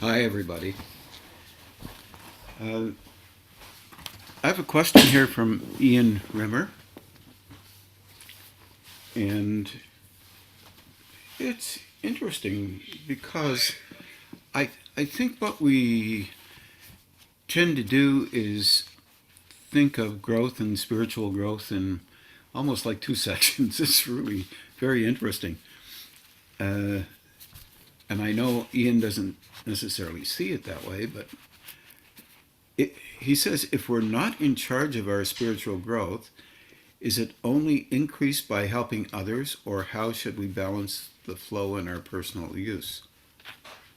Hi, everybody. Uh, I have a question here from Ian Rimmer, and it's interesting because I think what we tend to do is think of growth and spiritual growth in almost like two sections. It's really very interesting. Uh, and I know Ian doesn't necessarily see it that way, but he says if we're not in charge of our spiritual growth, is it only increased by helping others, or how should we balance the flow in our personal use?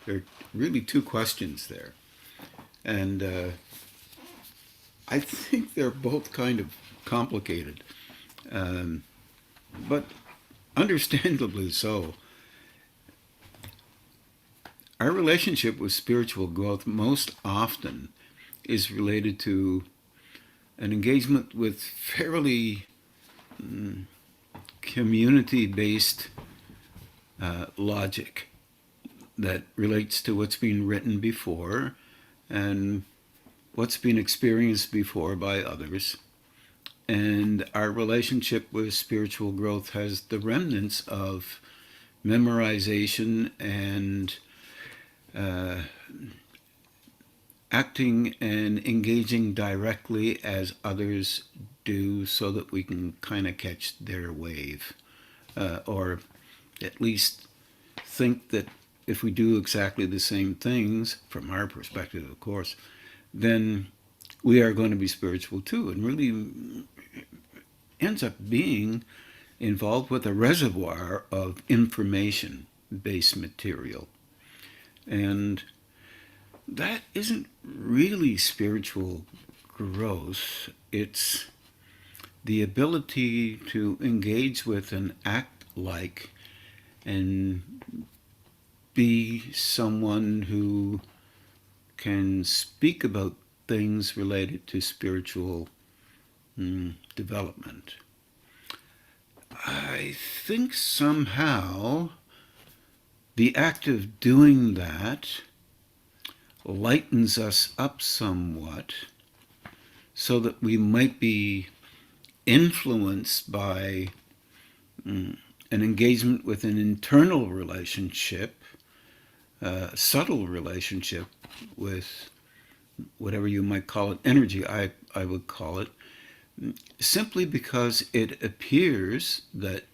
There are really two questions there. And I think they're both kind of complicated, um, but understandably so. Our relationship with spiritual growth most often is related to an engagement with fairly community based logic that relates to what's been written before and what's been experienced before by others. And our relationship with spiritual growth has the remnants of memorization and uh, acting and engaging directly as others do so that we can kind of catch their wave, or at least think that if we do exactly the same things, from our perspective, of course, then we are going to be spiritual too, and really ends up being involved with a reservoir of information based material. And that isn't really spiritual growth. It's the ability to engage with and act like and be someone who can speak about things related to spiritual development. I think somehow the act of doing that lightens us up somewhat so that we might be influenced by an engagement with an internal relationship, a subtle relationship with whatever you might call it, energy, I would call it, simply because it appears that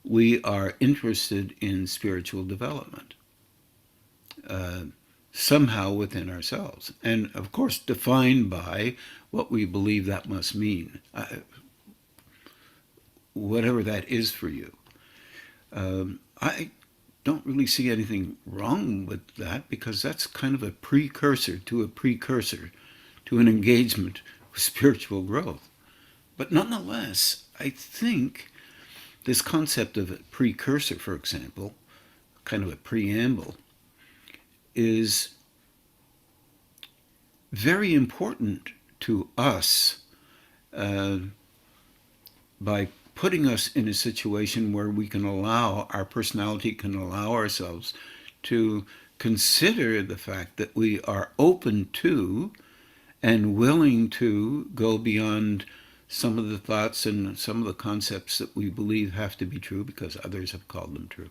we are interested in spiritual development, uh, somehow within ourselves. And of course, defined by what we believe that must mean, whatever that is for you. I don't really see anything wrong with that because that's kind of a precursor to an engagement with spiritual growth. But nonetheless, I think this concept of a precursor, for example, kind of a preamble, is very important to us, uh, by putting us in a situation where we can allow our personality, can allow ourselves to consider the fact that we are open to and willing to go beyond some of the thoughts and some of the concepts that we believe have to be true because others have called them true.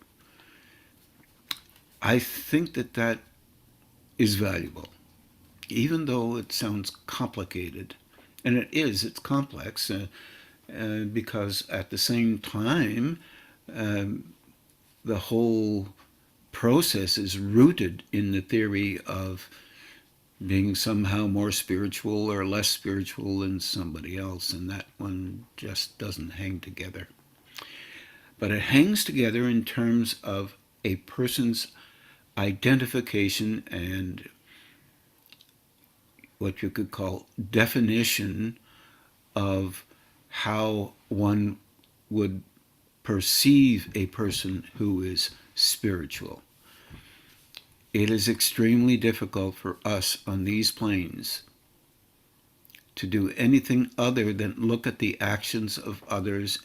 I think that that is valuable, even though it sounds complicated. And it is, it's complex, because at the same time, um, the whole process is rooted in the theory of being somehow more spiritual or less spiritual than somebody else, and that one just doesn't hang together. But it hangs together in terms of a person's identification and what you could call definition of how one would perceive a person who is spiritual. It is extremely difficult for us on these planes to do anything other than look at the actions of others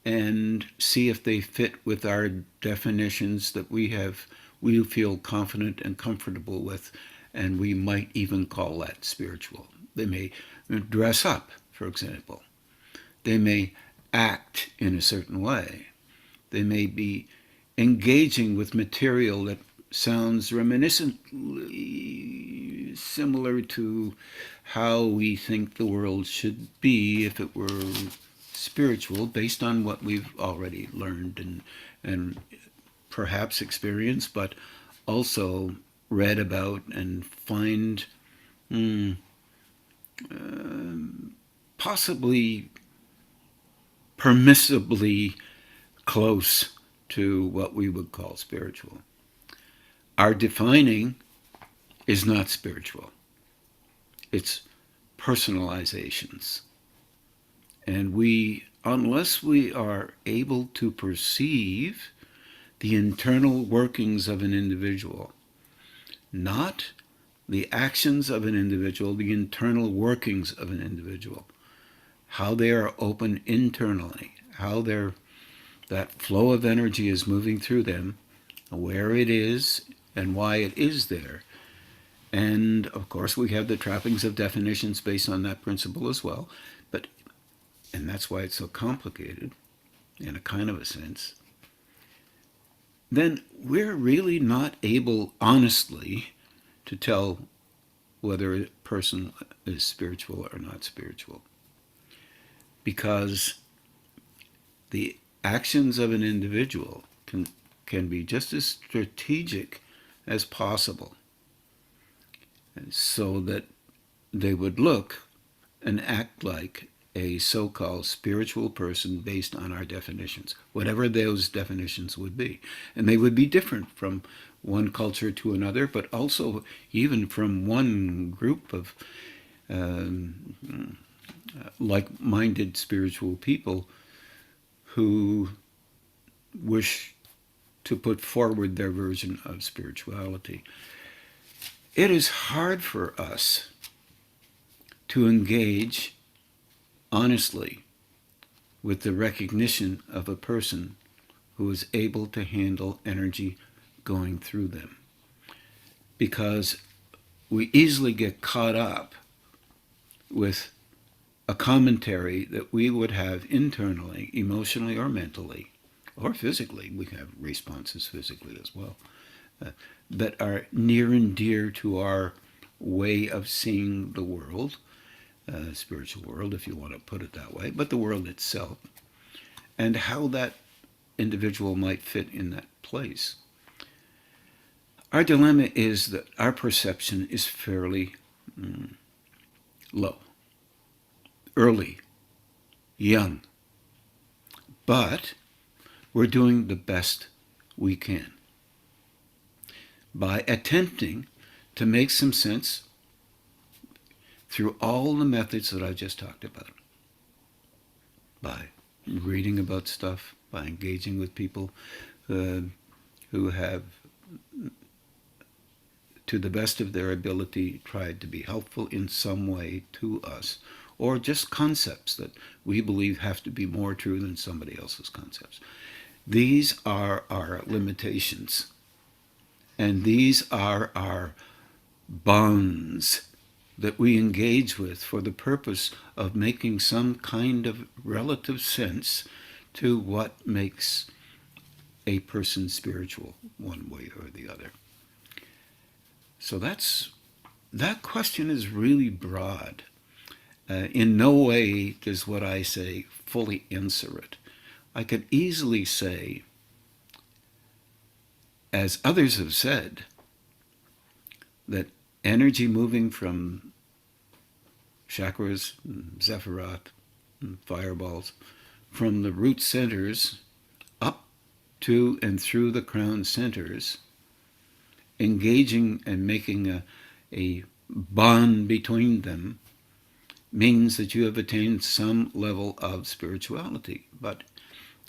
and see if they fit with our definitions that we have we feel confident and comfortable with, and we might even call that spiritual. They may dress up, for example. They may act in a certain way. They may be engaging with material that sounds reminiscently similar to how we think the world should be if it were spiritual, based on what we've already learned and perhaps experienced, but also read about and find possibly permissibly close to what we would call spiritual. Our defining is not spiritual. It's personalizations. And we, unless we are able to perceive the internal workings of an individual, not the actions of an individual, the internal workings of an individual, how they are open internally, how that flow of energy is moving through them, where it is, and why it is there. And of course, we have the trappings of definitions based on that principle as well. And that's why it's so complicated, in a kind of a sense. Then we're really not able, honestly, to tell whether a person is spiritual or not spiritual. Because the actions of an individual can be just as strategic as possible, so that they would look and act like a so-called spiritual person based on our definitions, whatever those definitions would be. And they would be different from one culture to another, but also even from one group of like-minded spiritual people who wish to put forward their version of spirituality. It is hard for us to engage honestly with the recognition of a person who is able to handle energy going through them, because we easily get caught up with a commentary that we would have internally, emotionally or mentally, or physically. We have responses physically as well, that are near and dear to our way of seeing the world, spiritual world, if you want to put it that way, but the world itself, and how that individual might fit in that place. Our dilemma is that our perception is fairly low, early, young, but we're doing the best we can by attempting to make some sense through all the methods that I just talked about, by reading about stuff, by engaging with people who have, to the best of their ability, tried to be helpful in some way to us, or just concepts that we believe have to be more true than somebody else's concepts. These are our limitations, and these are our bonds that we engage with for the purpose of making some kind of relative sense to what makes a person spiritual, one way or the other. So that question is really broad. In no way does what I say fully answer it. I could easily say, as others have said, that energy moving from chakras, zephyrat, fireballs, from the root centers up to and through the crown centers, engaging and making a bond between them, means that you have attained some level of spirituality. But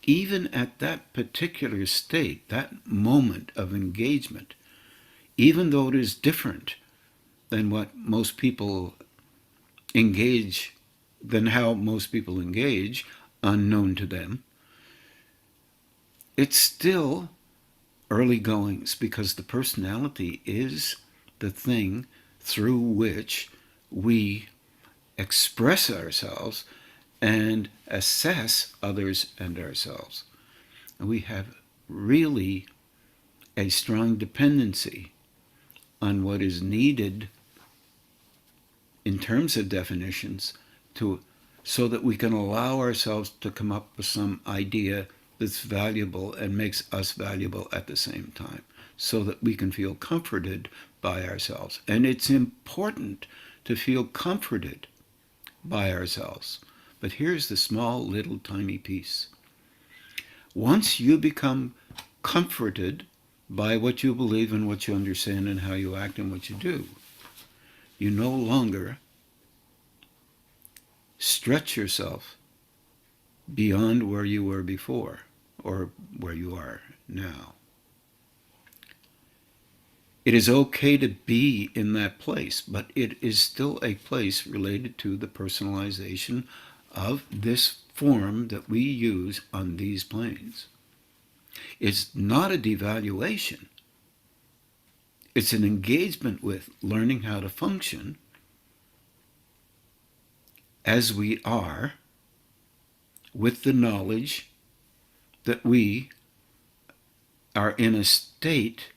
even at that particular state, that moment of engagement, even though it is different than what most people engage, than how most people engage, unknown to them, it's still early goings, because the personality is the thing through which we express ourselves and assess others and ourselves. And we have really a strong dependency on what is needed in terms of definitions to so that we can allow ourselves to come up with some idea that's valuable and makes us valuable at the same time, so that we can feel comforted by ourselves. And it's important to feel comforted by ourselves. But here's the small little tiny piece. Once you become comforted by what you believe and what you understand and how you act and what you do, you no longer stretch yourself beyond where you were before or where you are now. It is okay to be in that place, but it is still a place related to the personalization of this form that we use on these planes. It's not a devaluation. It's an engagement with learning how to function as we are, with the knowledge that we are in a state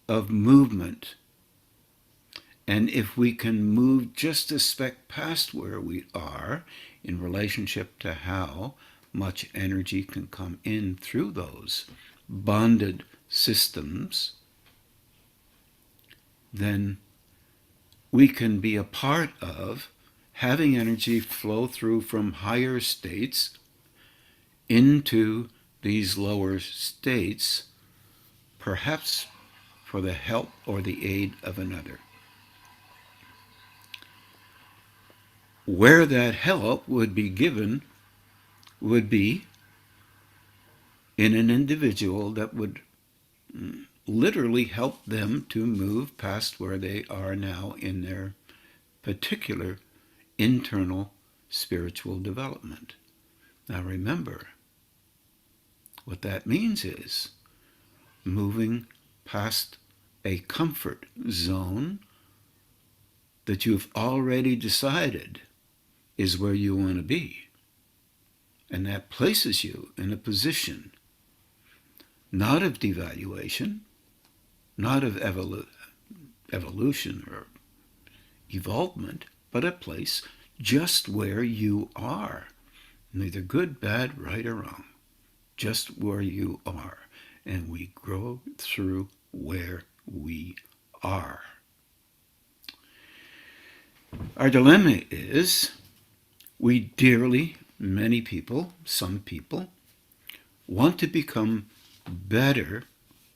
of movement. And if we can move just a speck past where we are in relationship to how much energy can come in through those bonded systems, then we can be a part of having energy flow through from higher states into these lower states, perhaps for the help or the aid of another. Where that help would be given would be in an individual that would literally help them to move past where they are now in their particular internal spiritual development. Now remember, what that means is moving past a comfort zone that you've already decided is where you want to be. And that places you in a position not of devaluation, not of evolution or evolvement, but a place just where you are. Neither good, bad, right, or wrong. Just where you are. And we grow through where we are. Our dilemma is we dearly, many people, some people, want to become better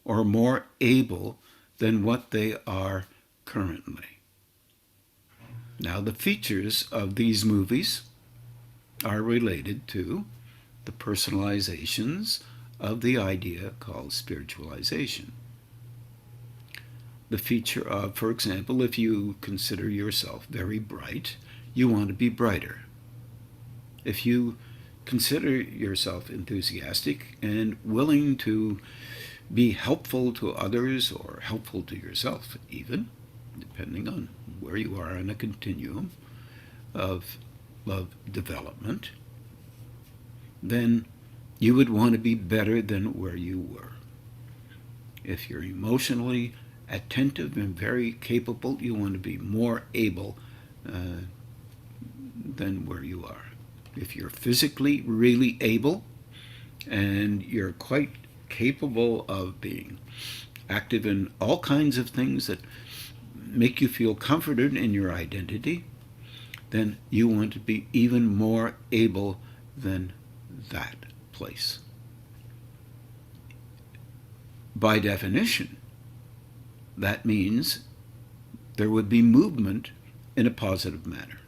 or more able than what they are currently. Now, the features of these movies are related to the personalizations of the idea called spiritualization. The feature of, for example, if you consider yourself very bright, you want to be brighter. If you consider yourself enthusiastic and willing to be helpful to others or helpful to yourself even, depending on where you are on a continuum of development, then you would want to be better than where you were. If you're emotionally attentive and very capable, you want to be more able than where you are. If you're physically really able and you're quite capable of being active in all kinds of things that make you feel comforted in your identity, then you want to be even more able than that place. By definition, that means there would be movement in a positive manner.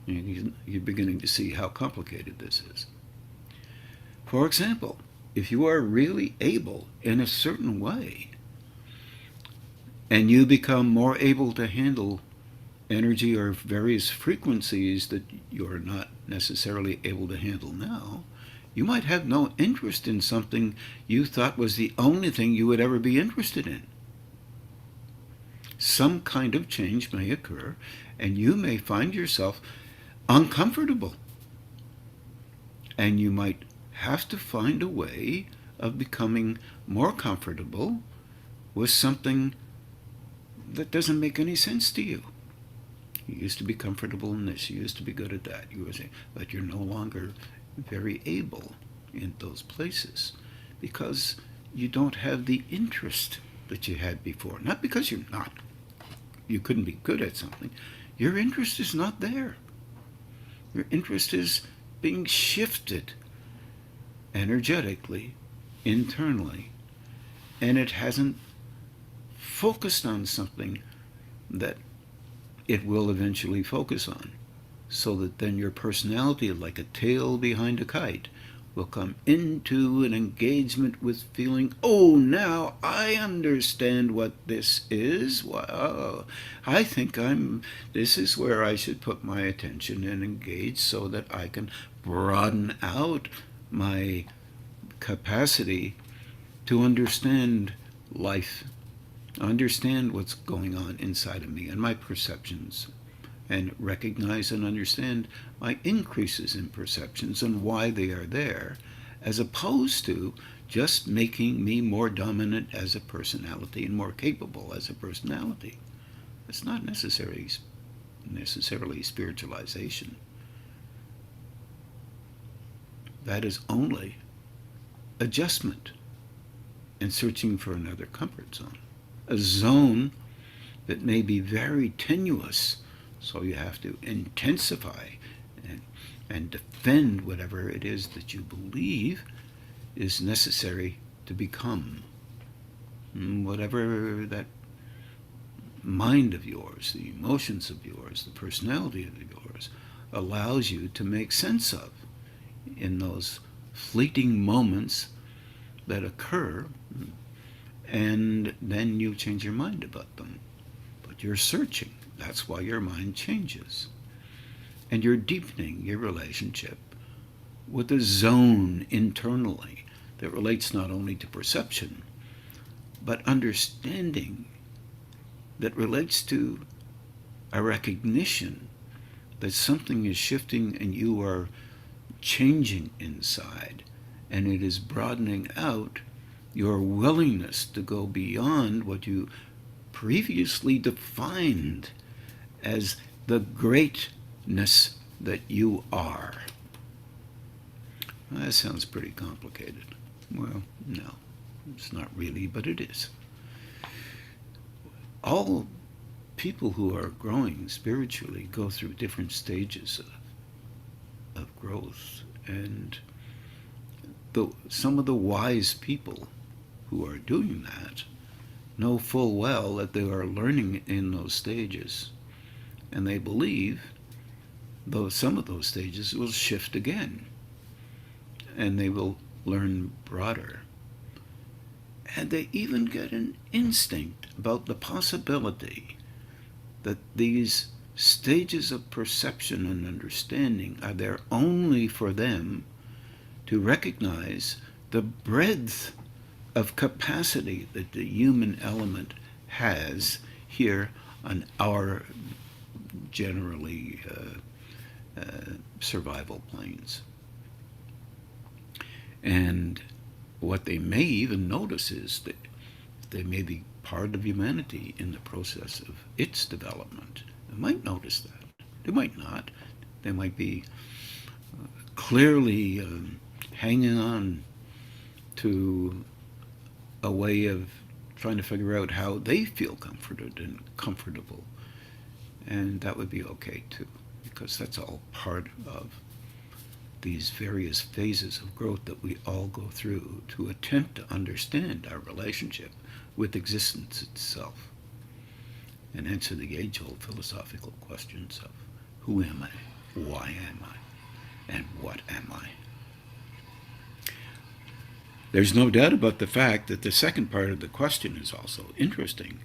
You're beginning to see how complicated this is. For example, if you are really able in a certain way, and you become more able to handle energy or various frequencies that you're not necessarily able to handle now, You might have no interest in something you thought was the only thing you would ever be interested in. Some kind of change may occur, and you may find yourself uncomfortable. And you might have to find a way of becoming more comfortable with something that doesn't make any sense to you. You used to be comfortable in this, you used to be good at that, but you're no longer very able in those places because you don't have the interest that you had before. Not because you couldn't be good at something. Your interest is not there. Your interest is being shifted energetically, internally, and it hasn't focused on something that it will eventually focus on, so that then your personality, like a tail behind a kite, will come into an engagement with feeling, oh, now I understand what this is. Wow, I think this is where I should put my attention and engage so that I can broaden out my capacity to understand life, understand what's going on inside of me and my perceptions, and recognize and understand my increases in perceptions and why they are there, as opposed to just making me more dominant as a personality and more capable as a personality. It's not necessarily spiritualization. That is only adjustment and searching for another comfort zone. A zone that may be very tenuous, so you have to intensify and defend whatever it is that you believe is necessary to become. Whatever that mind of yours, the emotions of yours, the personality of yours allows you to make sense of in those fleeting moments that occur, and then you change your mind about them. But you're searching. That's why your mind changes. And you're deepening your relationship with a zone internally that relates not only to perception, but understanding that relates to a recognition that something is shifting and you are changing inside, and it is broadening out your willingness to go beyond what you previously defined as the greatness that you are. That sounds pretty complicated. Well, no, it's not really, but it is. All people who are growing spiritually go through different stages of growth, and some of the wise people who are doing that know full well that they are learning in those stages, and they believe though some of those stages will shift again, and they will learn broader. And they even get an instinct about the possibility that these stages of perception and understanding are there only for them to recognize the breadth of capacity that the human element has here on our generally survival planes. And what they may even notice is that they may be part of humanity in the process of its development. They might notice that. They might not. They might be clearly hanging on to a way of trying to figure out how they feel comforted and comfortable. And that would be okay too, because that's all part of these various phases of growth that we all go through to attempt to understand our relationship with existence itself and answer the age-old philosophical questions of who am I, why am I, and what am I? There's no doubt about the fact that the second part of the question is also interesting.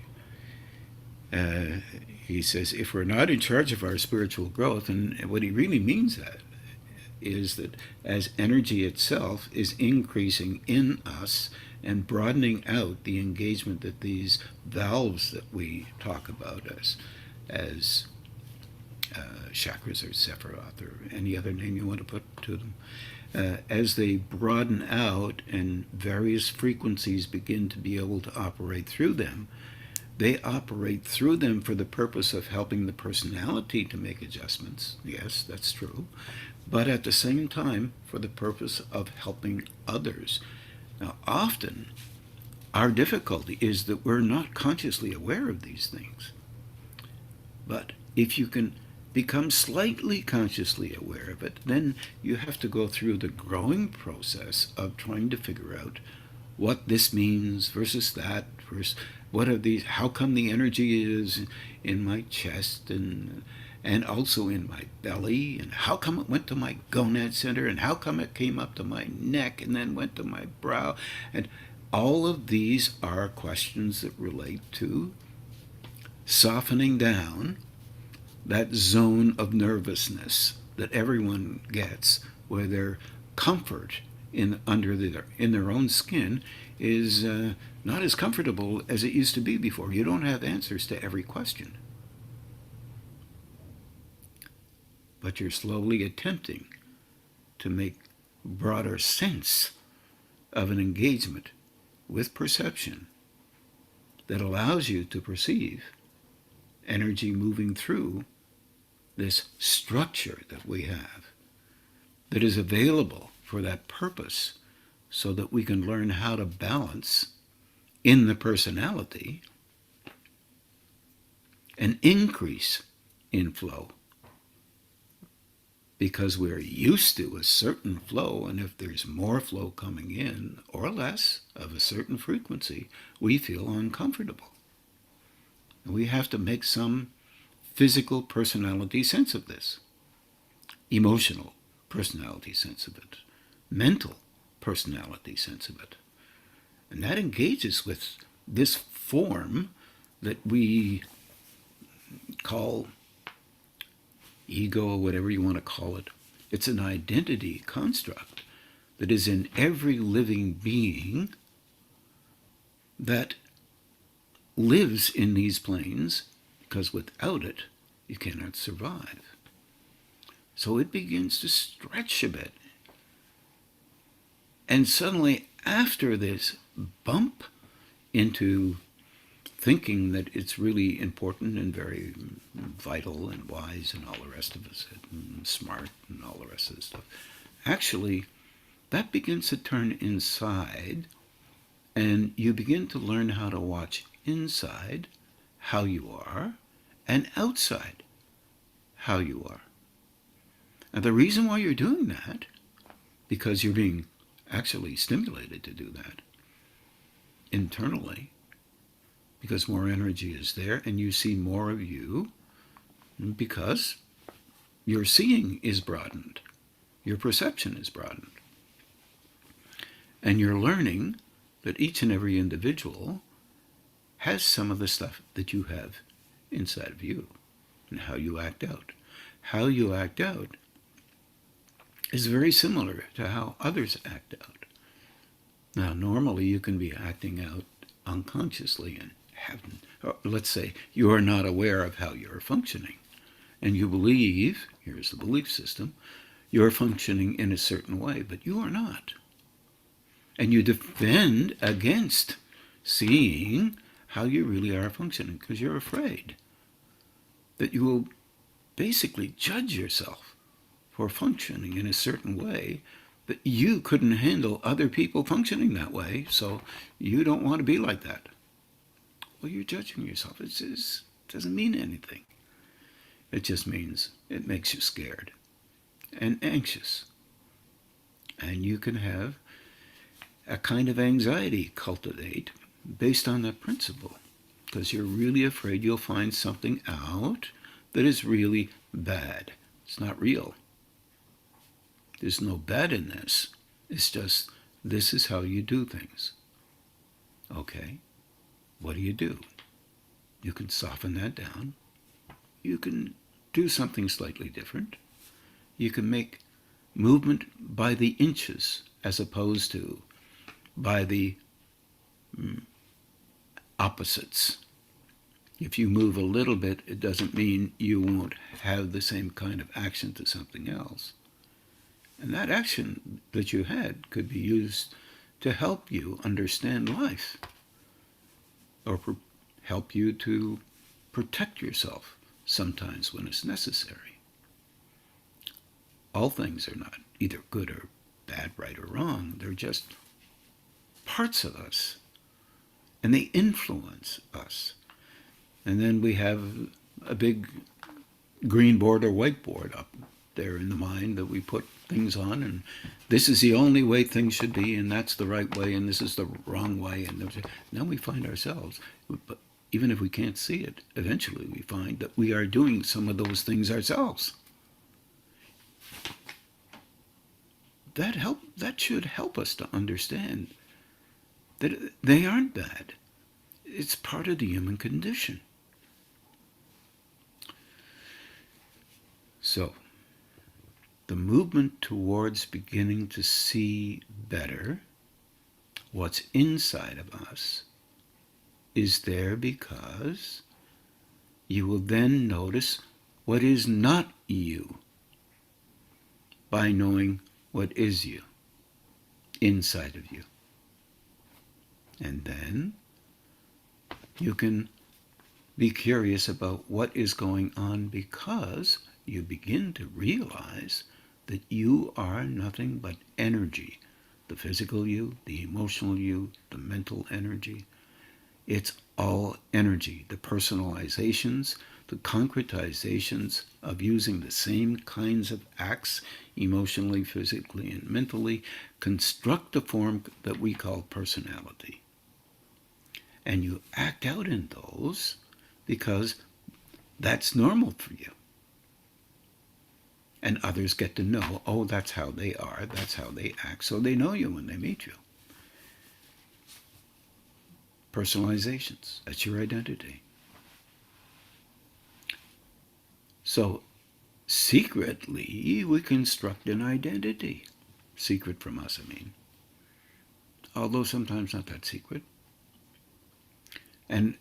He says, if we're not in charge of our spiritual growth, and what he really means is that as energy itself is increasing in us and broadening out the engagement that these valves that we talk about as chakras or Sephiroth or any other name you want to put to them, as they broaden out and various frequencies begin to be able to operate through them, they operate through them for the purpose of helping the personality to make adjustments. Yes, that's true. But at the same time, for the purpose of helping others. Now, often, our difficulty is that we're not consciously aware of these things. But if you can become slightly consciously aware of it, then you have to go through the growing process of trying to figure out what this means versus that, versus what are these, how come the energy is in my chest and also in my belly, and how come it went to my gonad center, and how come it came up to my neck and then went to my brow, and all of these are questions that relate to softening down that zone of nervousness that everyone gets, where their comfort in their own skin is not as comfortable as it used to be before. You don't have answers to every question, but you're slowly attempting to make broader sense of an engagement with perception that allows you to perceive energy moving through this structure that we have that is available for that purpose, so that we can learn how to balance in the personality an increase in flow, because we're used to a certain flow, and if there's more flow coming in or less of a certain frequency, we feel uncomfortable. We have to make some physical personality sense of this, emotional personality sense of it, mental personality sense of it. And that engages with this form that we call ego, or whatever you want to call it. It's an identity construct that is in every living being that lives in these planes, because without it, you cannot survive. So it begins to stretch a bit. And suddenly, after this bump into thinking that it's really important and very vital and wise and all the rest of us, and smart and all the rest of the stuff, actually, that begins to turn inside, and you begin to learn how to watch inside how you are, and outside how you are. And the reason why you're doing that, because you're being actually stimulated to do that internally, because more energy is there and you see more of you, because your seeing is broadened, your perception is broadened. And you're learning that each and every individual has some of the stuff that you have inside of you, and how you act out. How you act out is very similar to how others act out. Now, normally you can be acting out unconsciously and let's say you are not aware of how you're functioning, and you believe, here's the belief system, you're functioning in a certain way, but you are not. And you defend against seeing how you really are functioning, because you're afraid that you will basically judge yourself for functioning in a certain way, that you couldn't handle other people functioning that way, so you don't want to be like that. Well, you're judging yourself. It doesn't mean anything. It just means it makes you scared and anxious. And you can have a kind of anxiety cultivate based on that principle, because you're really afraid you'll find something out that is really bad. It's not real. There's no bad in this. It's just, this is how you do things. Okay, what do? You can soften that down. You can do something slightly different. You can make movement by the inches as opposed to by the opposites. If you move a little bit, it doesn't mean you won't have the same kind of action to something else. And that action that you had could be used to help you understand life or help you to protect yourself sometimes when it's necessary. All things are not either good or bad, right or wrong. They're just parts of us, and they influence us. And then we have a big green board or whiteboard up there in the mind that we put things on, and this is the only way things should be, and that's the right way, and this is the wrong way. And now we find ourselves, but even if we can't see it, eventually we find that we are doing some of those things ourselves. That should help us to understand that they aren't bad. It's part of the human condition. So, the movement towards beginning to see better what's inside of us is there because you will then notice what is not you by knowing what is you inside of you. And then you can be curious about what is going on because you begin to realize that you are nothing but energy. The physical you, the emotional you, the mental energy. It's all energy. The personalizations, the concretizations of using the same kinds of acts, emotionally, physically, and mentally, construct a form that we call personality. And you act out in those because that's normal for you. And others get to know, oh, that's how they are, that's how they act, so they know you when they meet you. Personalizations, that's your identity. So, secretly, we construct an identity. Secret from us, I mean. Although sometimes not that secret. And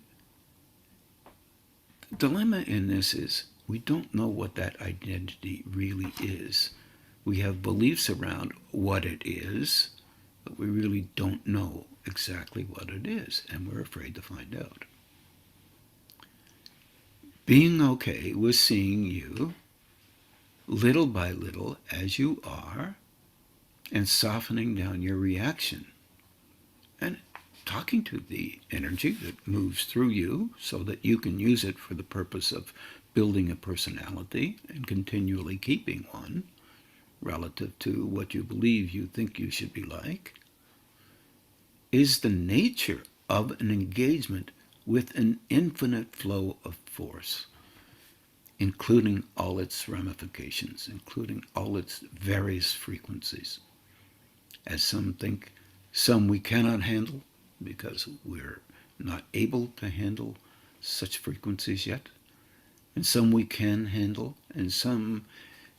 the dilemma in this is we don't know what that identity really is. We have beliefs around what it is, but we really don't know exactly what it is, and we're afraid to find out. Being okay with seeing you little by little as you are and softening down your reaction and talking to the energy that moves through you so that you can use it for the purpose of building a personality and continually keeping one relative to what you believe you think you should be like, is the nature of an engagement with an infinite flow of force, including all its ramifications, including all its various frequencies. As some think, some we cannot handle because we're not able to handle such frequencies yet, and some we can handle, and some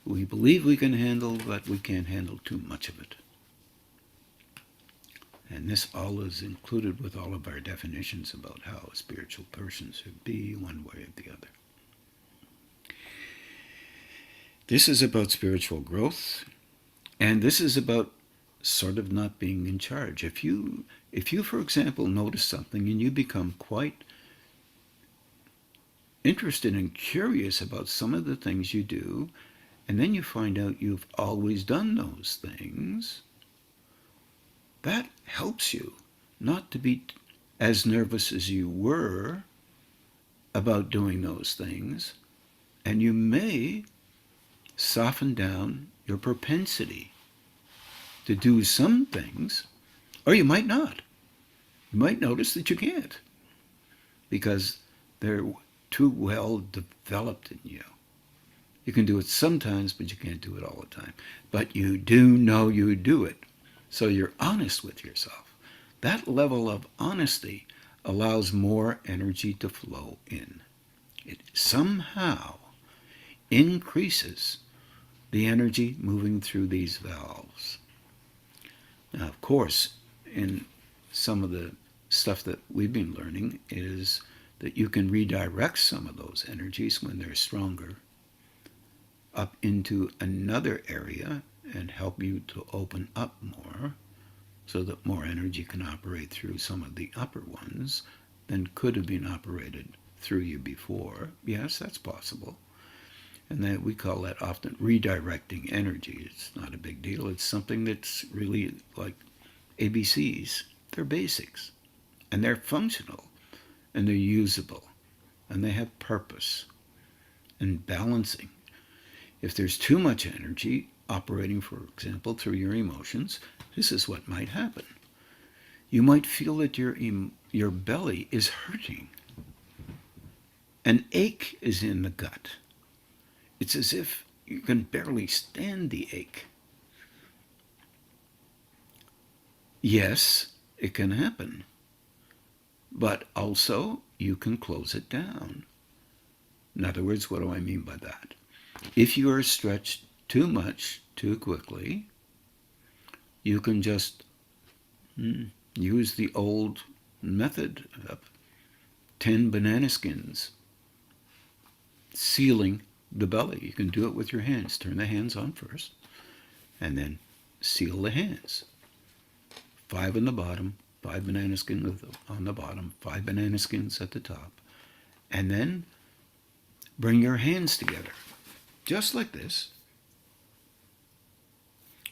we believe we can handle, but we can't handle too much of it. And this all is included with all of our definitions about how a spiritual person should be one way or the other. This is about spiritual growth, and this is about sort of not being in charge. If you, for example, notice something and you become quite interested and curious about some of the things you do, and then you find out you've always done those things, that helps you not to be as nervous as you were about doing those things, and you may soften down your propensity to do some things, or you might not. You might notice that you can't because they're too well developed in you. You can do it sometimes, but you can't do it all the time. But you do know you do it. So you're honest with yourself. That level of honesty allows more energy to flow in. It somehow increases the energy moving through these valves. Now, of course, in some of the stuff that we've been learning is that you can redirect some of those energies when they're stronger up into another area and help you to open up more so that more energy can operate through some of the upper ones than could have been operated through you before. Yes, that's possible. And that we call that often redirecting energy. It's not a big deal. It's something that's really like ABCs. They're basics. And they're functional. And they're usable. And they have purpose. And balancing. If there's too much energy operating, for example, through your emotions, this is what might happen. You might feel that your belly is hurting. An ache is in the gut. It's as if you can barely stand the ache. Yes, it can happen. But also, you can close it down. In other words, what do I mean by that? If you are stretched too much, too quickly, you can just use the old method of 10 banana skins, sealing the belly. You can do it with your hands. Turn the hands on first, and then seal the hands. 5 on the bottom, 5 banana skins on the bottom, 5 banana skins at the top. And then bring your hands together, just like this,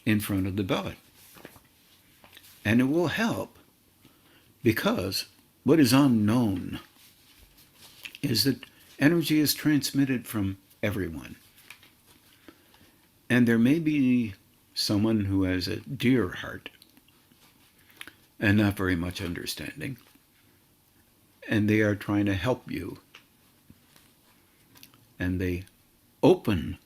in front of the belly. And it will help because what is unknown is that energy is transmitted from everyone. And there may be someone who has a dear heart and not very much understanding, and they are trying to help you. And they open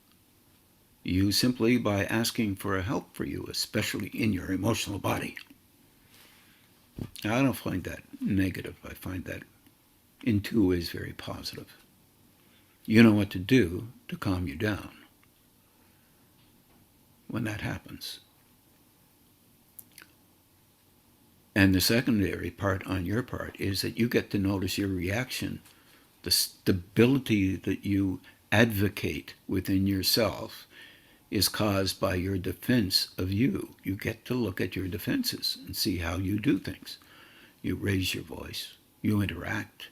you simply by asking for a help for you, especially in your emotional body. Now, I don't find that negative. I find that in 2 ways very positive. You know what to do to calm you down when that happens. And the secondary part on your part is that you get to notice your reaction, the stability that you advocate within yourself is caused by your defense of you. You get to look at your defenses and see how you do things. You raise your voice, you interact,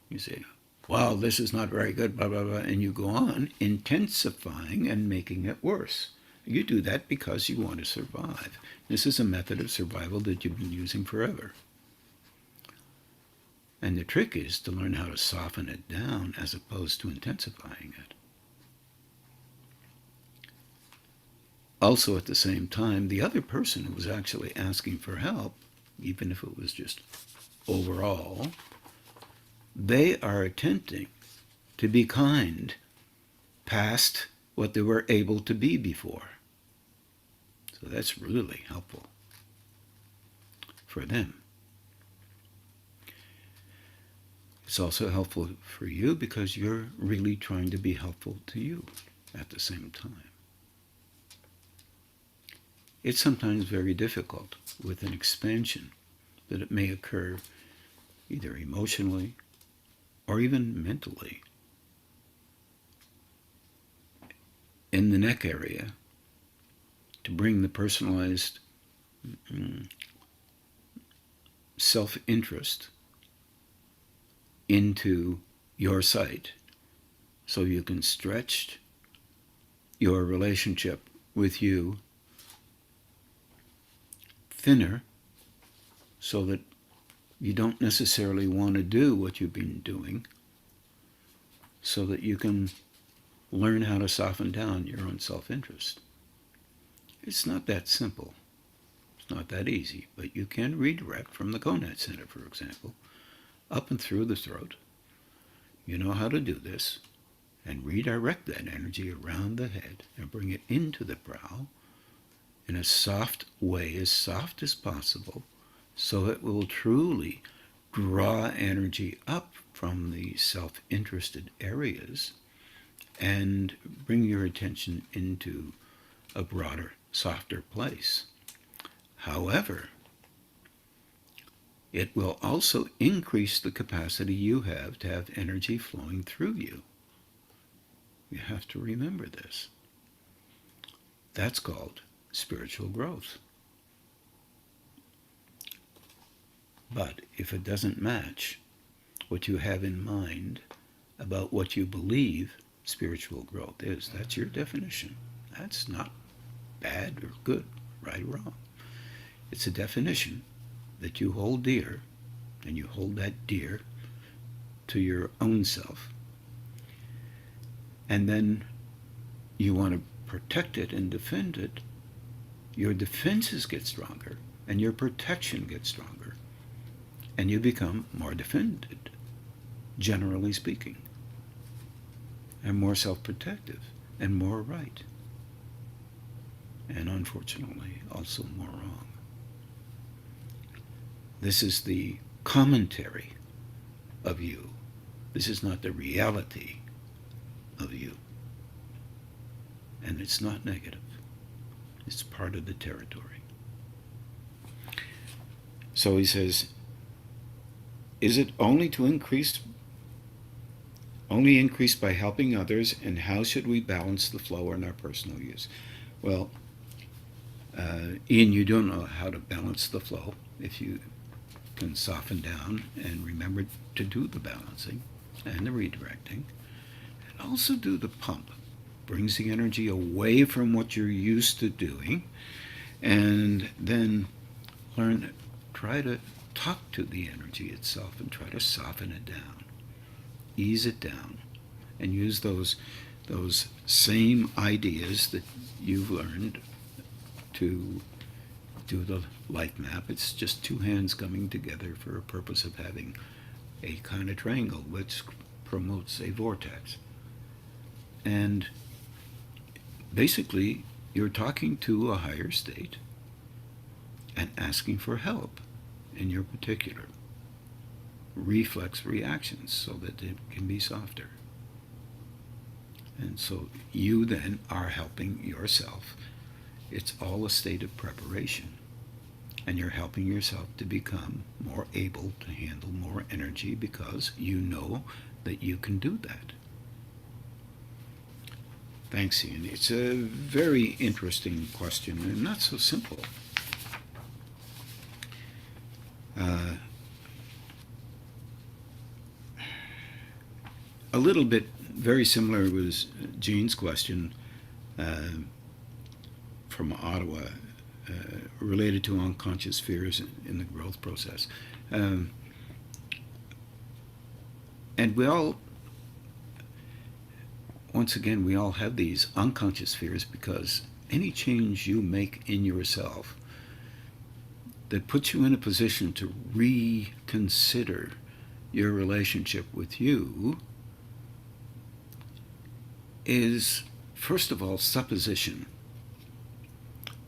you say, wow, this is not very good, blah, blah, blah, and you go on intensifying and making it worse. You do that because you want to survive. This is a method of survival that you've been using forever. And the trick is to learn how to soften it down as opposed to intensifying it. Also, at the same time, the other person who was actually asking for help, even if it was just overall, they are attempting to be kind past what they were able to be before. So that's really helpful for them. It's also helpful for you because you're really trying to be helpful to you at the same time. It's sometimes very difficult with an expansion that it may occur either emotionally or even mentally in the neck area to bring the personalized self-interest into your sight so you can stretch your relationship with you thinner so that you don't necessarily want to do what you've been doing so that you can learn how to soften down your own self-interest. It's not that simple. It's not that easy, but you can redirect from the gonad center, for example, up and through the throat. You know how to do this and redirect that energy around the head and bring it into the brow in a soft way, as soft as possible, so it will truly draw energy up from the self-interested areas and bring your attention into a broader, softer place. However, it will also increase the capacity you have to have energy flowing through you. You have to remember this. That's called spiritual growth. But if it doesn't match what you have in mind about what you believe spiritual growth is, that's your definition. That's not bad or good, right or wrong. It's a definition that you hold dear, and you hold that dear to your own self. And then you want to protect it and defend it. Your defenses get stronger, and your protection gets stronger, and you become more defended, generally speaking, and more self-protective, and more right, and unfortunately also more wrong. This is the commentary of you. This is not the reality of you. And it's not negative. It's part of the territory. So he says, is it only increased by helping others, and how should we balance the flow in our personal use? Well, Ian, you don't know how to balance the flow if you can soften down and remember to do the balancing and the redirecting, and also do the pump. Brings the energy away from what you're used to doing, and then try to talk to the energy itself and try to soften it down, ease it down, and use those same ideas that you've learned to do the life map. It's just two hands coming together for a purpose of having a kind of triangle which promotes a vortex. And basically, you're talking to a higher state and asking for help in your particular reflex reactions so that it can be softer. And so you then are helping yourself. It's all a state of preparation. And you're helping yourself to become more able to handle more energy because you know that you can do that. Thanks, Ian. It's a very interesting question and not so simple. A little bit very similar was Jean's question from Ottawa, related to unconscious fears in the growth process. And we all, once again, we all have these unconscious fears because any change you make in yourself that puts you in a position to reconsider your relationship with you is, first of all, supposition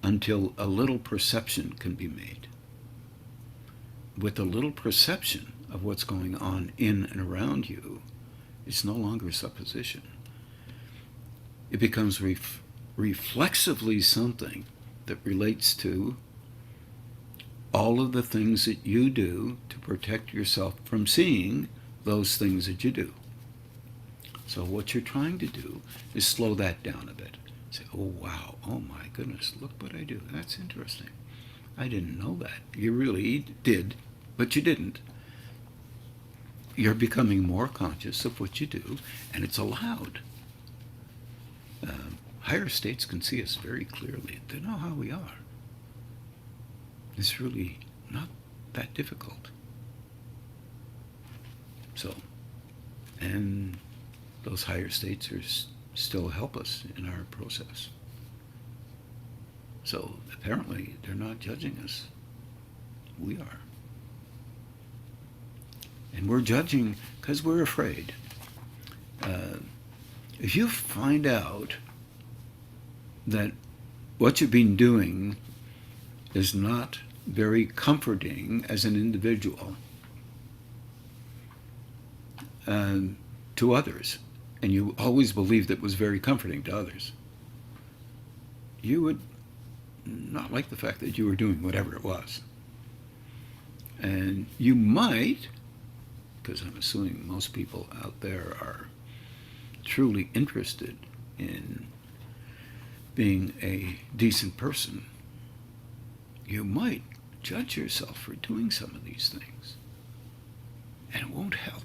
until a little perception can be made. With a little perception of what's going on in and around you, it's no longer supposition. It becomes reflexively something that relates to all of the things that you do to protect yourself from seeing those things that you do. So what you're trying to do is slow that down a bit. Say, oh wow, oh my goodness, look what I do. That's interesting. I didn't know that. You really did, but you didn't. You're becoming more conscious of what you do, and it's allowed. Higher states can see us very clearly. They know how we are. It's really not that difficult. So, and those higher states are still help us in our process. So apparently they're not judging us. We are. And we're judging because we're afraid. If you find out that what you've been doing is not very comforting as an individual to others, and you always believed it was very comforting to others, you would not like the fact that you were doing whatever it was. And you might, because I'm assuming most people out there are truly interested in being a decent person, you might judge yourself for doing some of these things. And it won't help.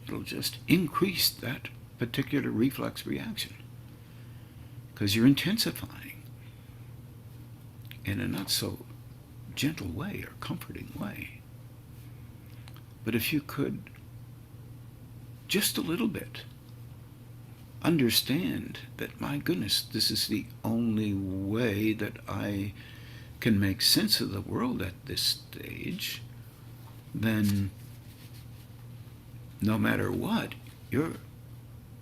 It'll just increase that particular reflex reaction, because you're intensifying in a not so gentle way or comforting way. But if you could just a little bit understand that, my goodness, this is the only way that I can make sense of the world at this stage, then no matter what, you're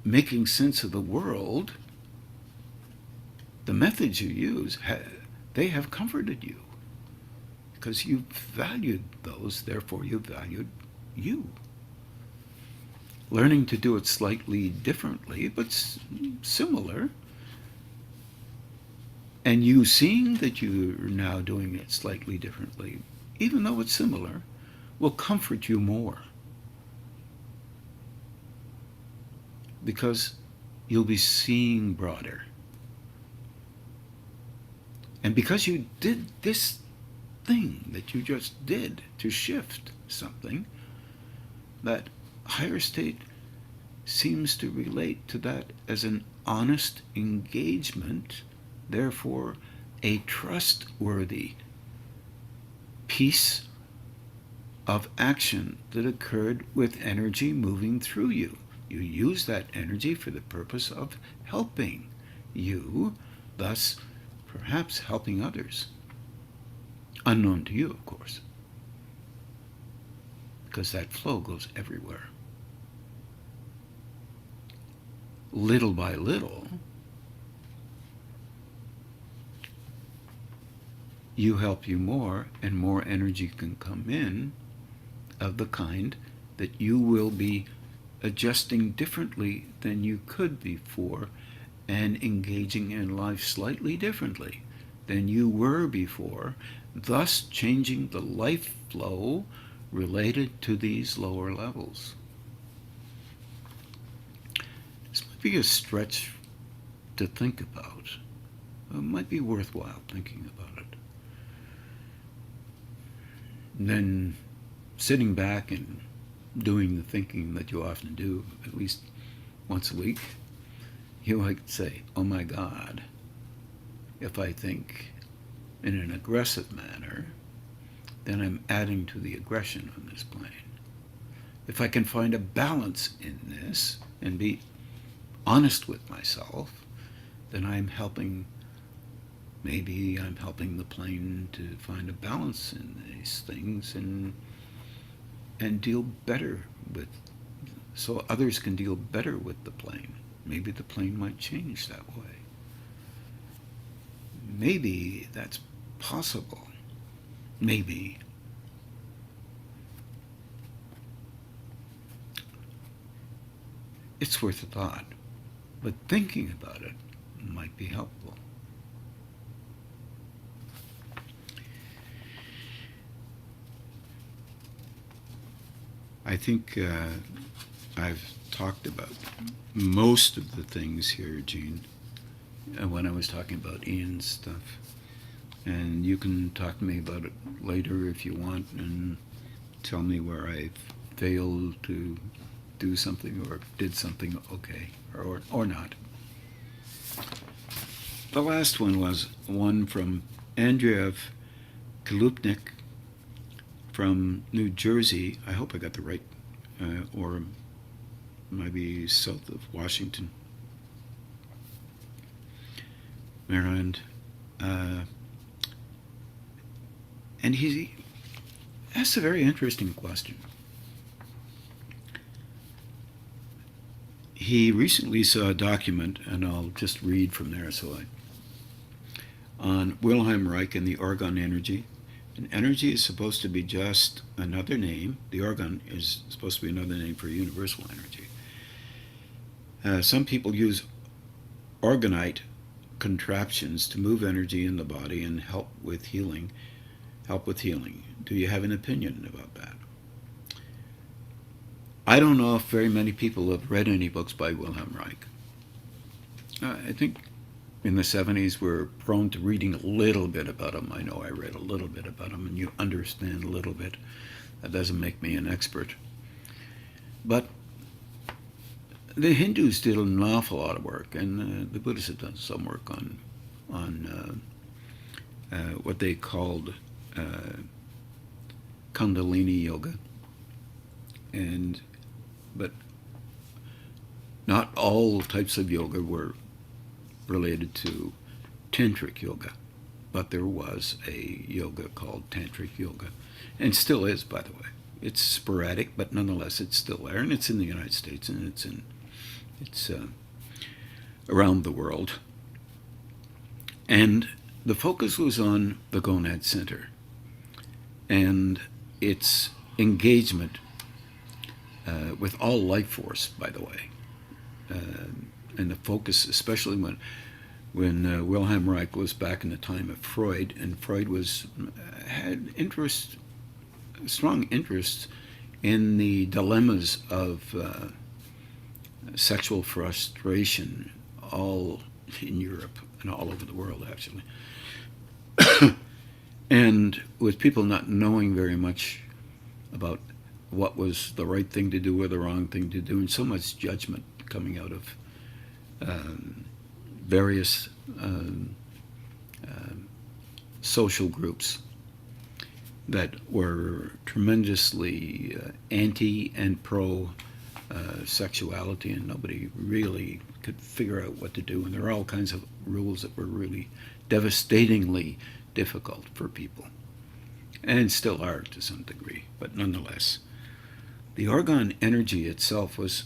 making sense of the world. The methods you use, they have comforted you, because you valued those, therefore you valued you. Learning to do it slightly differently, but similar, and you seeing that you're now doing it slightly differently, even though it's similar, will comfort you more. Because you'll be seeing broader. And because you did this thing that you just did to shift something, that higher state seems to relate to that as an honest engagement, therefore a trustworthy piece of action that occurred with energy moving through you. You use that energy for the purpose of helping you, thus perhaps helping others. Unknown to you, of course, because that flow goes everywhere. Little by little, you help you more, and more energy can come in of the kind that you will be adjusting differently than you could before, and engaging in life slightly differently than you were before, thus changing the life flow related to these lower levels. This might be a stretch to think about. It might be worthwhile thinking about it. And then sitting back and doing the thinking that you often do, at least once a week, you might say, oh my God, if I think in an aggressive manner, then I'm adding to the aggression on this plane. If I can find a balance in this and be honest with myself, then maybe I'm helping the plane to find a balance in these things and deal better with, so others can deal better with the plane. Maybe the plane might change that way. Maybe that's possible. Maybe. It's worth a thought, but thinking about it might be helpful. I think I've talked about most of the things here, Gene, when I was talking about Ian's stuff. And you can talk to me about it later if you want, and tell me where I failed to do something or did something okay, or not. The last one was one from Andreev Kalupnik from New Jersey. I hope I got the right, or maybe south of Washington, Maryland. And he asked a very interesting question. He recently saw a document, and I'll just read from there, on Wilhelm Reich and the orgone energy. And energy is supposed to be just another name. The orgone is supposed to be another name for universal energy. Some people use orgonite contraptions to move energy in the body and help with healing. Do you have an opinion about that? I don't know if very many people have read any books by Wilhelm Reich. I think in the 70s we're prone to reading a little bit about him. I know I read a little bit about him, and you understand a little bit. That doesn't make me an expert. But the Hindus did an awful lot of work, and the Buddhists have done some work on what they called Kundalini yoga, but not all types of yoga were related to tantric yoga, but there was a yoga called tantric yoga, and still is, by the way. It's sporadic, but nonetheless, it's still there, and it's in the United States, and it's around the world. And the focus was on the gonad center and its engagement with all life force, by the way. And the focus, especially when Wilhelm Reich was back in the time of Freud, and Freud had strong interest in the dilemmas of sexual frustration, all in Europe and all over the world, actually. And with people not knowing very much about what was the right thing to do or the wrong thing to do, and so much judgment coming out of various social groups that were tremendously anti and pro sexuality, and nobody really could figure out what to do. And there are all kinds of rules that were really devastatingly difficult for people, and still are to some degree. But nonetheless, the orgone energy itself was,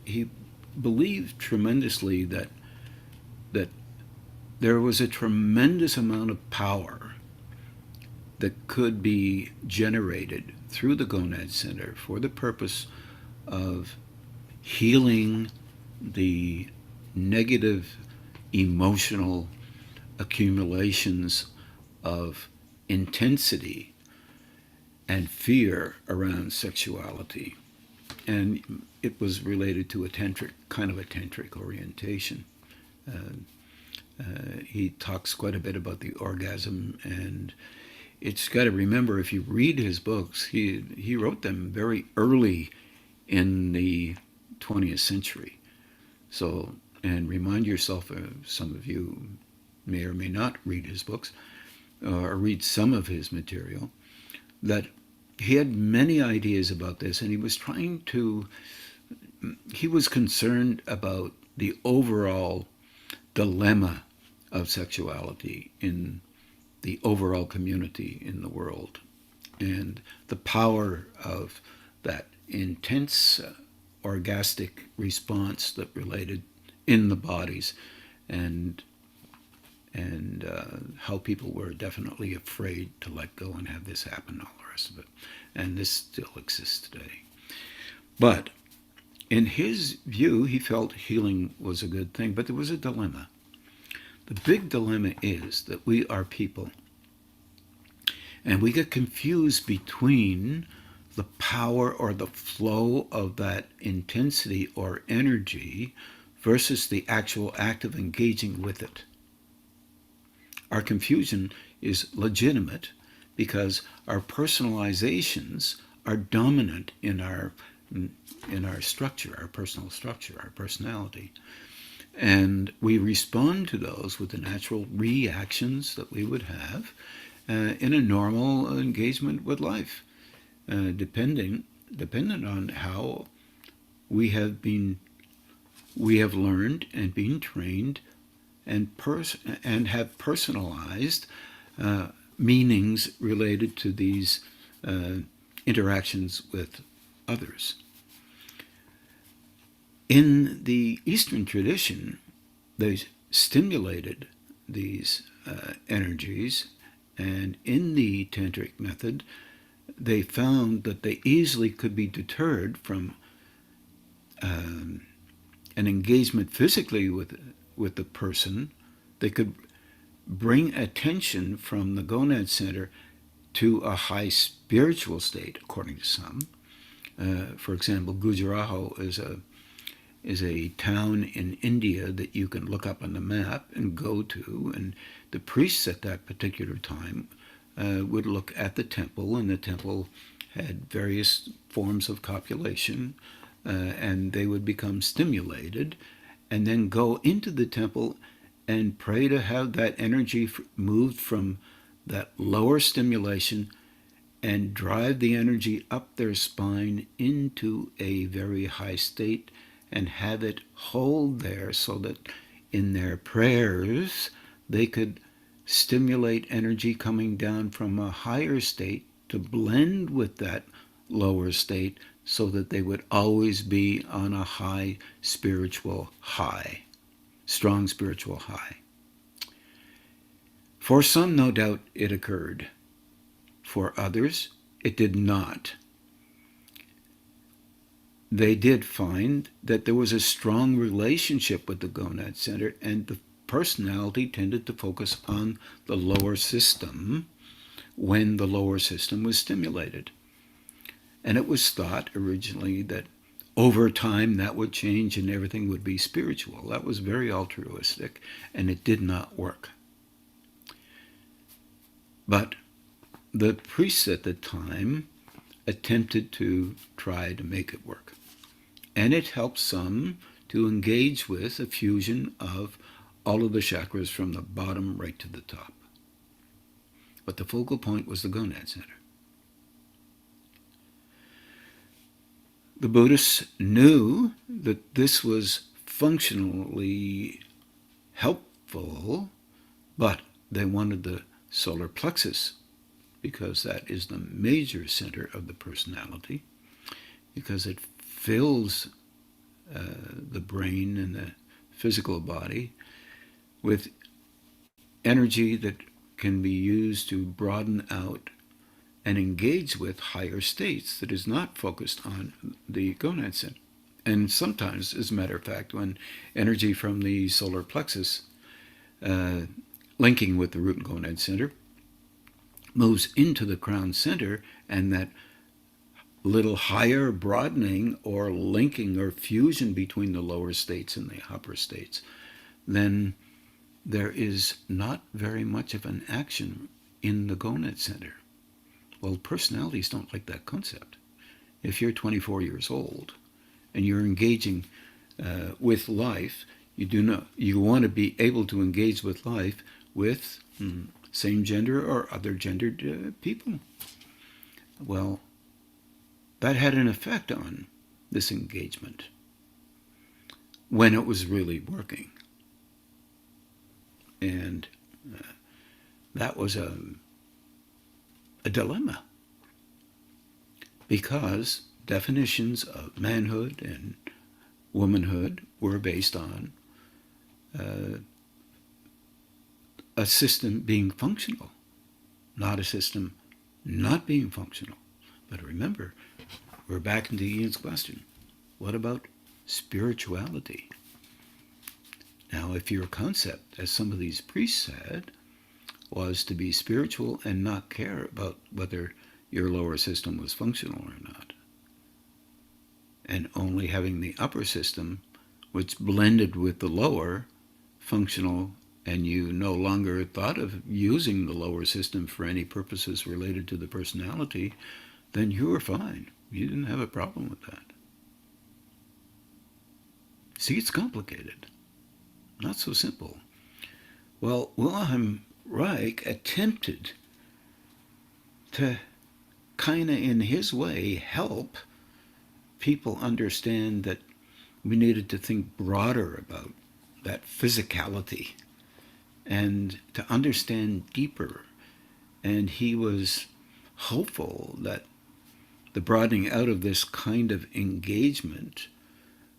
he believed tremendously that there was a tremendous amount of power that could be generated through the gonad center for the purpose of healing the negative emotional accumulations of intensity and fear around sexuality. And it was related to a tantric orientation. He talks quite a bit about the orgasm, and it's got to remember, if you read his books, he wrote them very early in the 20th century. So, and remind yourself, some of you may or may not read his books, or read some of his material, that he had many ideas about this, and he was concerned about the overall dilemma of sexuality in the overall community in the world, and the power of that intense orgastic response that related in the bodies, and how people were definitely afraid to let go and have this happen, all the rest of it. And this still exists today. But in his view, he felt healing was a good thing, but there was a dilemma. The big dilemma is that we are people, and we get confused between the power or the flow of that intensity or energy versus the actual act of engaging with it. Our confusion is legitimate because our personalizations are dominant in our structure, our personal structure, our personality. And we respond to those with the natural reactions that we would have in a normal engagement with life, dependent on how we have learned and been trained and have personalized meanings related to these interactions with others. In the Eastern tradition, they stimulated these energies, and in the tantric method, they found that they easily could be deterred from an engagement physically with the person, they could bring attention from the gonad center to a high spiritual state, according to some. For example, Gujarat is a town in India that you can look up on the map and go to, and the priests at that particular time would look at the temple, and the temple had various forms of copulation, and they would become stimulated and then go into the temple and pray to have that energy moved from that lower stimulation and drive the energy up their spine into a very high state and have it hold there, so that in their prayers they could stimulate energy coming down from a higher state to blend with that lower state, so that they would always be on a high spiritual high, strong spiritual high. For some, no doubt, it occurred. For others, it did not. They did find that there was a strong relationship with the gonad center, and the personality tended to focus on the lower system when the lower system was stimulated. And it was thought originally that over time that would change and everything would be spiritual. That was very altruistic, and it did not work. But the priests at the time attempted to try to make it work. And it helped some to engage with a fusion of all of the chakras from the bottom right to the top. But the focal point was the gonad center. The Buddhists knew that this was functionally helpful, but they wanted the solar plexus, because that is the major center of the personality, because it fills the brain and the physical body with energy that can be used to broaden out and engage with higher states that is not focused on the gonad center. And sometimes, as a matter of fact, when energy from the solar plexus linking with the root and gonad center moves into the crown center, and that little higher broadening or linking or fusion between the lower states and the upper states, then there is not very much of an action in the gonad center. Well, personalities don't like that concept. If you're 24 years old and you're engaging with life, you want to be able to engage with life with same gender or other gendered people. Well, that had an effect on this engagement when it was really working. And that was a dilemma, because definitions of manhood and womanhood were based on a system being functional, not a system not being functional. But remember, we're back into Ian's question. What about spirituality? Now, if your concept, as some of these priests said, was to be spiritual and not care about whether your lower system was functional or not, and only having the upper system, which blended with the lower, functional, and you no longer thought of using the lower system for any purposes related to the personality, then you were fine. You didn't have a problem with that. See, it's complicated. Not so simple. Well, Wilhelm Reich attempted to kind of, in his way, help people understand that we needed to think broader about that physicality and to understand deeper. And he was hopeful that the broadening out of this kind of engagement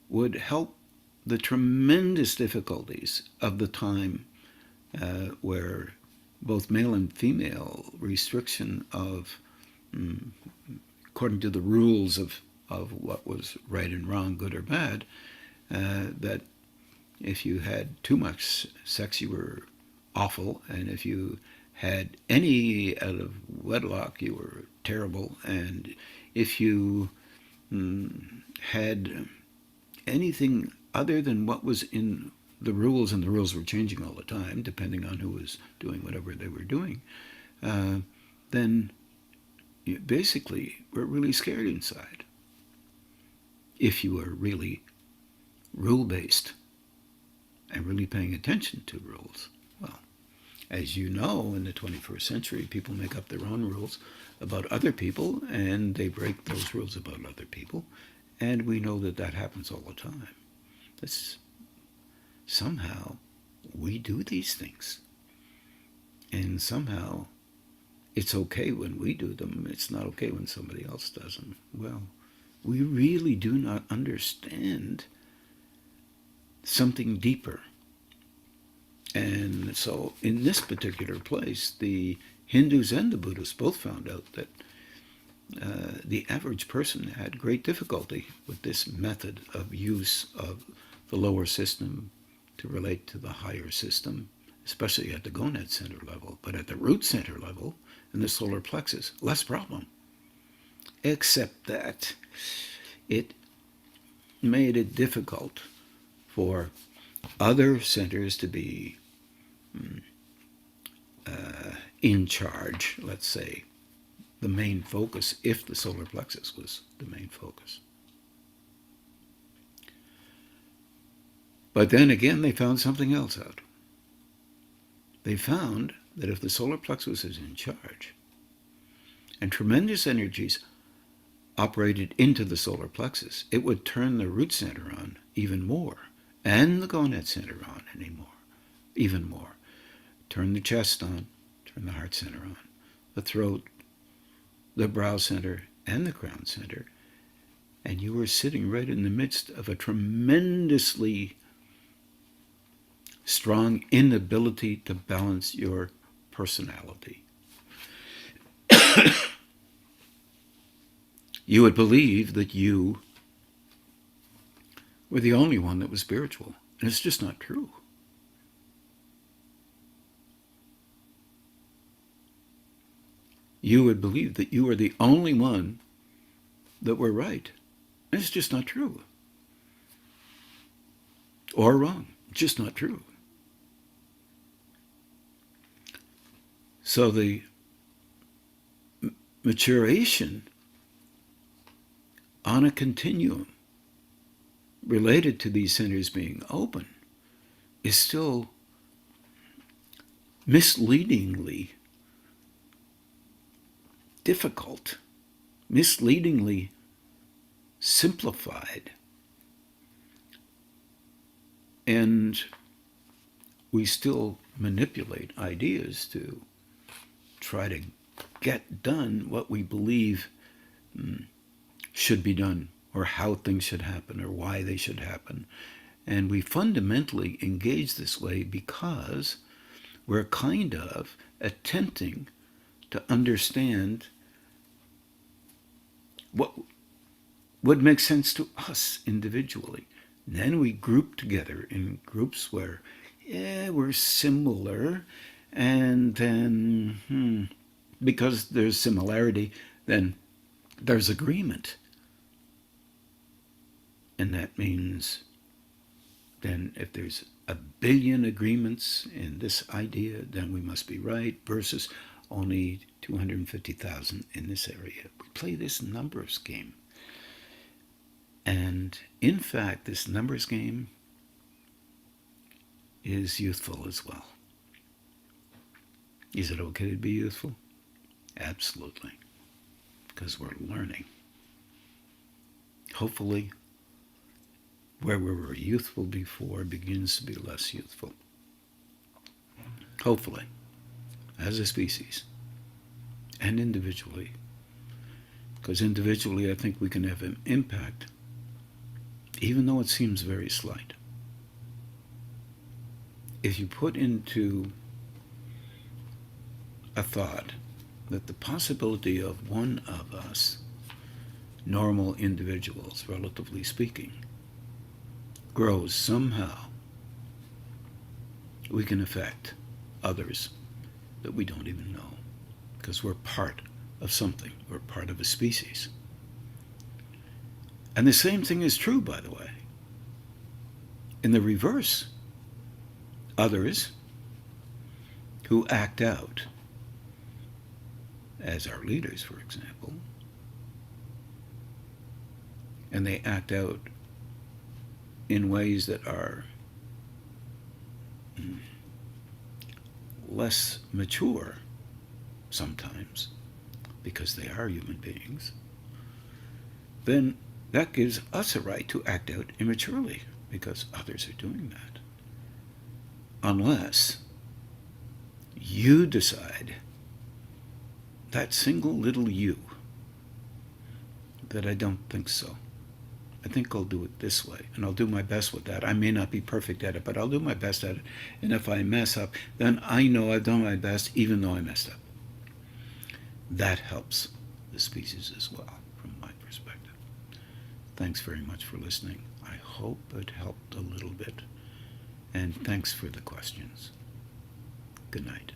would help the tremendous difficulties of the time where both male and female restriction of, according to the rules of what was right and wrong, good or bad, that if you had too much sex, you were awful, and if you had any out of wedlock, you were terrible, and if you had anything other than what was in the rules, and the rules were changing all the time, depending on who was doing whatever they were doing, then you basically were really scared inside. If you were really rule-based and really paying attention to rules. Well, as you know, in the 21st century, people make up their own rules about other people, and they break those rules about other people, and we know that that happens all the time. That's, somehow we do these things, and somehow it's okay when we do them. It's not okay when somebody else does them. Well, we really do not understand something deeper. And so in this particular place, the Hindus and the Buddhists both found out that the average person had great difficulty with this method of use of the lower system to relate to the higher system, especially at the gonad center level. But at the root center level, in the solar plexus, less problem. Except that it made it difficult for other centers to be in charge, let's say, the main focus, if the solar plexus was the main focus. But then again, they found something else out. They found that if the solar plexus is in charge, and tremendous energies operated into the solar plexus, it would turn the root center on even more, and the gonad center on even more. Turn the chest on, turn the heart center on, the throat, the brow center, and the crown center, and you were sitting right in the midst of a tremendously strong inability to balance your personality. You would believe that you were the only one that was spiritual, and it's just not true. You would believe that you were the only one that were right, and it's just not true. Or wrong, just not true. So the maturation on a continuum related to these centers being open is still misleadingly difficult, misleadingly simplified. And we still manipulate ideas to try to get done what we believe should be done, or how things should happen, or why they should happen. And we fundamentally engage this way because we're kind of attempting to understand what would make sense to us individually. And then we group together in groups where, we're similar, and then, because there's similarity, then there's agreement. And that means then if there's 1 billion agreements in this idea, then we must be right, versus only 250,000 in this area. We play this numbers game. And in fact, this numbers game is youthful as well. Is it okay to be youthful? Absolutely. Because we're learning. Hopefully, where we were youthful before begins to be less youthful. Hopefully, as a species, and individually. Because individually, I think we can have an impact, even though it seems very slight. If you put into a thought that the possibility of one of us, normal individuals, relatively speaking, grows somehow, we can affect others that we don't even know, because we're part of something. We're part of a species. And the same thing is true, by the way, in the reverse. Others who act out as our leaders, for example, and they act out in ways that are less mature sometimes, because they are human beings, then that gives us a right to act out immaturely because others are doing that. Unless you decide, that single little you, that I don't think so. I think I'll do it this way, and I'll do my best with that. I may not be perfect at it, but I'll do my best at it. And if I mess up, then I know I've done my best, even though I messed up. That helps the species as well, from my perspective. Thanks very much for listening. I hope it helped a little bit. And thanks for the questions. Good night.